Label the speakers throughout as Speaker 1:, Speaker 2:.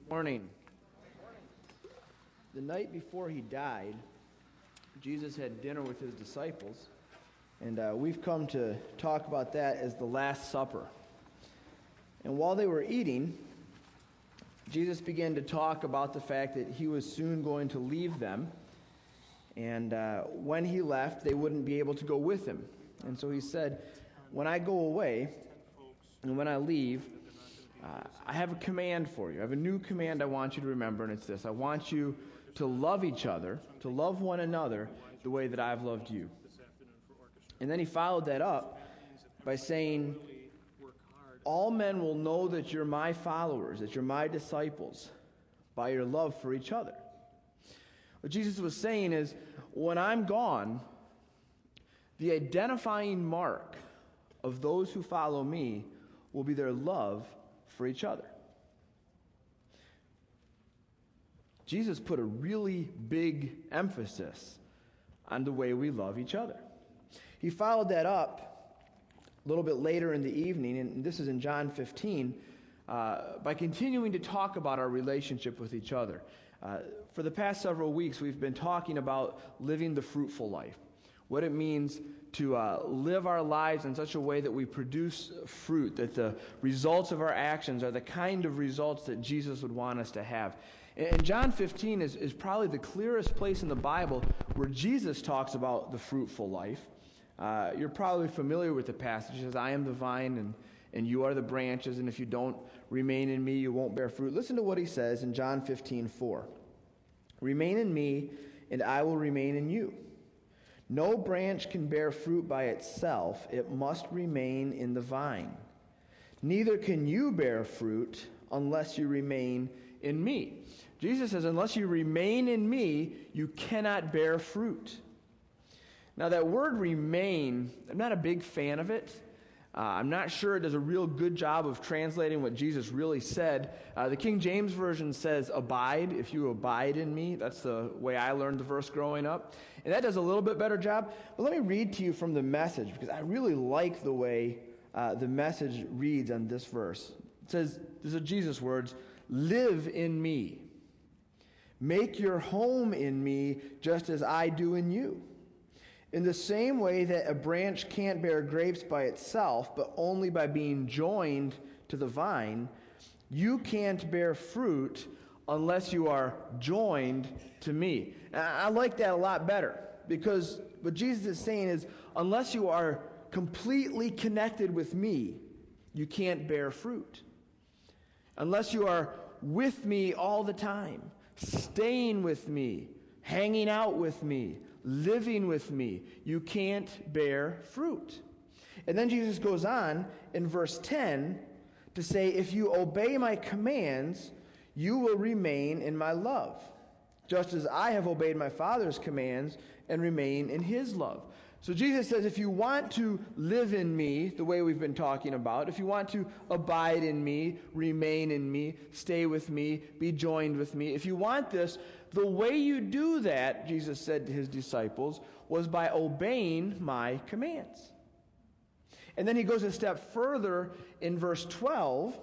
Speaker 1: Morning. The night before he died, Jesus had dinner with his disciples, and we've come to talk about that as the Last Supper. And while they were eating, Jesus began to talk about the fact that he was soon going to leave them, and when he left, they wouldn't be able to go with him. And so he said, when I go away, and when I leave, I have a command for you. I have a new command I want you to remember, and it's this. I want you to love each other, to love one another the way that I've loved you. And then he followed that up by saying, all men will know that you're my followers, that you're my disciples, by your love for each other. What Jesus was saying is, when I'm gone, the identifying mark of those who follow me will be their love for each other. Jesus put a really big emphasis on the way we love each other. He followed that up a little bit later in the evening, and this is in John 15, by continuing to talk about our relationship with each other. For the past several weeks, we've been talking about living the fruitful life, what it means to live our lives in such a way that we produce fruit, that the results of our actions are the kind of results that Jesus would want us to have. And John 15 is probably the clearest place in the Bible where Jesus talks about the fruitful life. You're probably familiar with the passage. It says, I am the vine and you are the branches, and if you don't remain in me, you won't bear fruit. Listen to what he says in John 15:4. Remain in me, and I will remain in you. No branch can bear fruit by itself. It must remain in the vine. Neither can you bear fruit unless you remain in me. Jesus says, unless you remain in me, you cannot bear fruit. Now that word remain, I'm not a big fan of it. I'm not sure it does a real good job of translating what Jesus really said. The King James Version says, abide, if you abide in me. That's the way I learned the verse growing up. And that does a little bit better job. But let me read to you from the Message, because I really like the way the Message reads on this verse. It says, these are Jesus' words, live in me. Make your home in me just as I do in you. In the same way that a branch can't bear grapes by itself, but only by being joined to the vine, you can't bear fruit unless you are joined to me. I like that a lot better, because what Jesus is saying is, unless you are completely connected with me, you can't bear fruit. Unless you are with me all the time, staying with me, hanging out with me, living with me, you can't bear fruit. And then Jesus goes on in verse 10 to say, if you obey my commands, you will remain in my love, just as I have obeyed my Father's commands and remain in his love. So Jesus says, if you want to live in me, the way we've been talking about, if you want to abide in me, remain in me, stay with me, be joined with me, if you want this, the way you do that, Jesus said to his disciples, was by obeying my commands. And then he goes a step further in verse 12,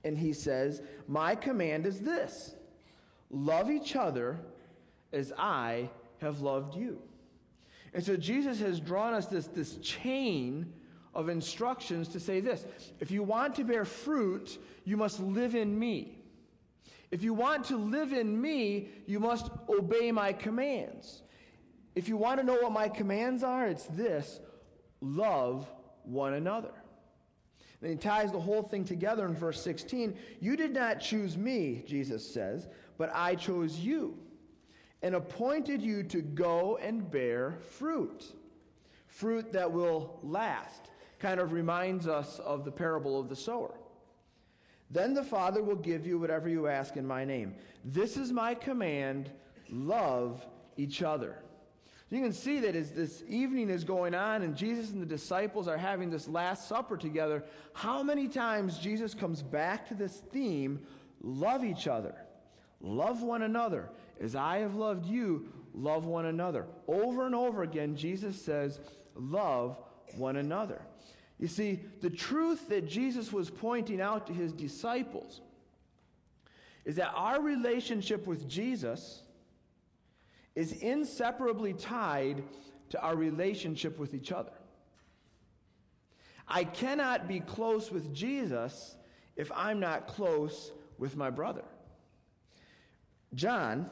Speaker 1: and he says, my command is this, love each other as I have loved you. And so Jesus has drawn us this chain of instructions to say this. If you want to bear fruit, you must live in me. If you want to live in me, you must obey my commands. If you want to know what my commands are, it's this: love one another. Then he ties the whole thing together in verse 16. You did not choose me, Jesus says, but I chose you and appointed you to go and bear fruit. Fruit that will last. Kind of reminds us of the parable of the sower. Then the Father will give you whatever you ask in my name. This is my command, love each other. You can see that as this evening is going on and Jesus and the disciples are having this Last Supper together, how many times Jesus comes back to this theme, love each other. Love one another. As I have loved you, love one another. Over and over again, Jesus says, love one another. You see, the truth that Jesus was pointing out to his disciples is that our relationship with Jesus is inseparably tied to our relationship with each other. I cannot be close with Jesus if I'm not close with my brother. John,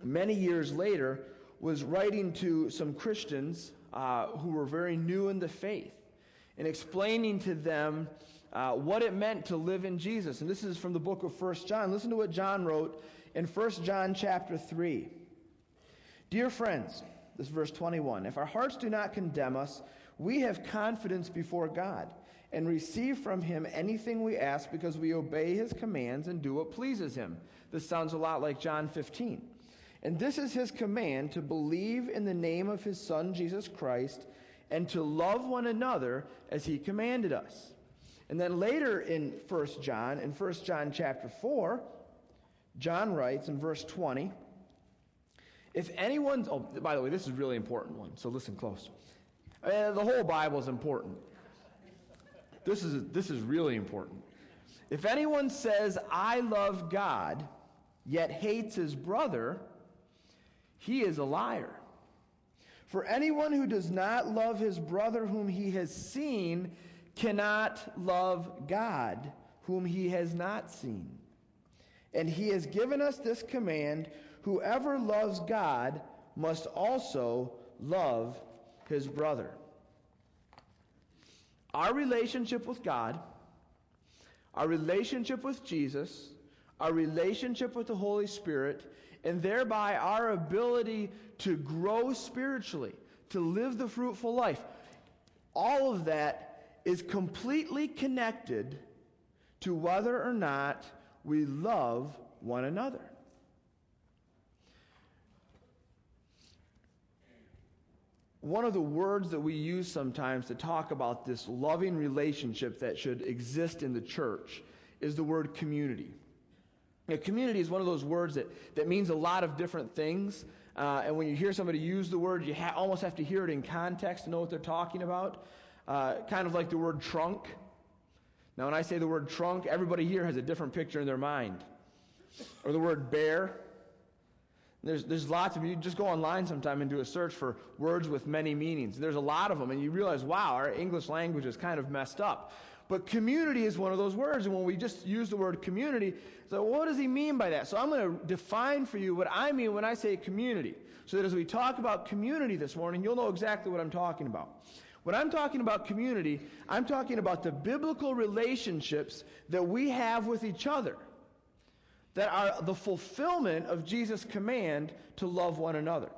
Speaker 1: many years later, was writing to some Christians who were very new in the faith and explaining to them what it meant to live in Jesus. And this is from the book of 1 John. Listen to what John wrote in 1 John chapter 3. Dear friends, this is verse 21, if our hearts do not condemn us, we have confidence before God and receive from him anything we ask because we obey his commands and do what pleases him. This sounds a lot like John 15. And this is his command, to believe in the name of his Son, Jesus Christ, and to love one another as he commanded us. And then later in 1 John chapter 4, John writes in verse 20, if anyone's, oh, by the way, this is a really important one, so listen close. The whole Bible is important. This is really important. If anyone says, I love God, yet hates his brother, he is a liar. For anyone who does not love his brother whom he has seen cannot love God whom he has not seen. And he has given us this command, whoever loves God must also love his brother. Our relationship with God, our relationship with Jesus, our relationship with the Holy Spirit, and thereby our ability to grow spiritually, to live the fruitful life, all of that is completely connected to whether or not we love one another. One of the words that we use sometimes to talk about this loving relationship that should exist in the church is the word community. Now, community is one of those words that means a lot of different things. And when you hear somebody use the word, you almost have to hear it in context to know what they're talking about. Kind of like the word trunk. Now, when I say the word trunk, everybody here has a different picture in their mind. Or the word bear. There's lots of you. Just go online sometime and do a search for words with many meanings. There's a lot of them, and you realize, wow, our English language is kind of messed up. But community is one of those words, and when we just use the word community, so what does he mean by that? So I'm going to define for you what I mean when I say community, so that as we talk about community this morning, you'll know exactly what I'm talking about. When I'm talking about community, I'm talking about the biblical relationships that we have with each other, that are the fulfillment of Jesus' command to love one another.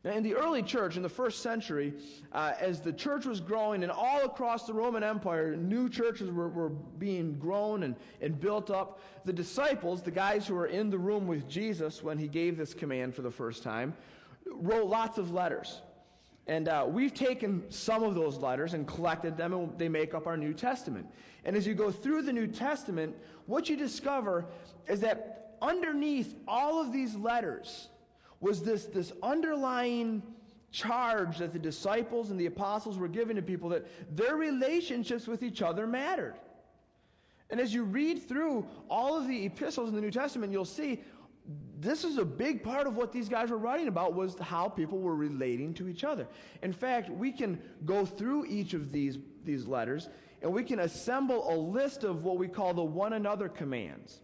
Speaker 1: Now, in the early church, in the first century, as the church was growing and all across the Roman Empire, new churches were being grown and built up, the disciples, the guys who were in the room with Jesus when he gave this command for the first time, wrote lots of letters. And we've taken some of those letters and collected them, and they make up our New Testament. And as you go through the New Testament, what you discover is that underneath all of these letters was this underlying charge that the disciples and the apostles were giving to people, that their relationships with each other mattered. And as you read through all of the epistles in the New Testament, you'll see this is a big part of what these guys were writing about, was how people were relating to each other. In fact, we can go through each of these letters, and we can assemble a list of what we call the one another commands,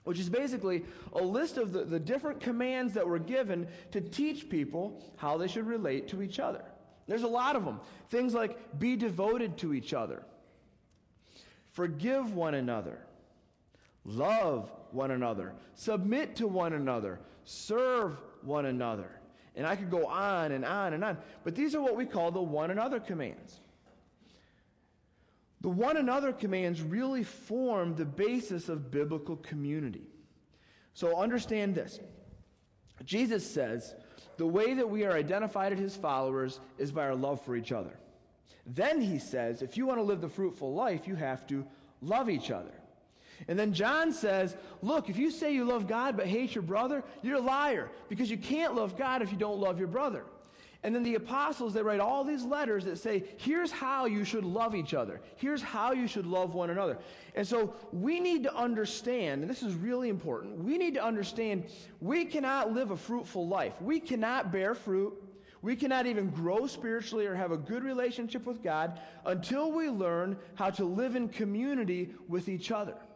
Speaker 1: which is basically a list of the different commands that were given to teach people how they should relate to each other. There's a lot of them. Things like be devoted to each other, forgive one another, love one another, submit to one another, serve one another. And I could go on and on and on. But these are what we call the one another commands. The one another commands really form the basis of biblical community. So understand this. Jesus says the way that we are identified as his followers is by our love for each other. Then he says, if you want to live the fruitful life, you have to love each other. And then John says, look, if you say you love God but hate your brother, you're a liar, because you can't love God if you don't love your brother. And then the apostles, they write all these letters that say, here's how you should love each other. Here's how you should love one another. And so we need to understand, and this is really important, we need to understand we cannot live a fruitful life. We cannot bear fruit. We cannot even grow spiritually or have a good relationship with God until we learn how to live in community with each other.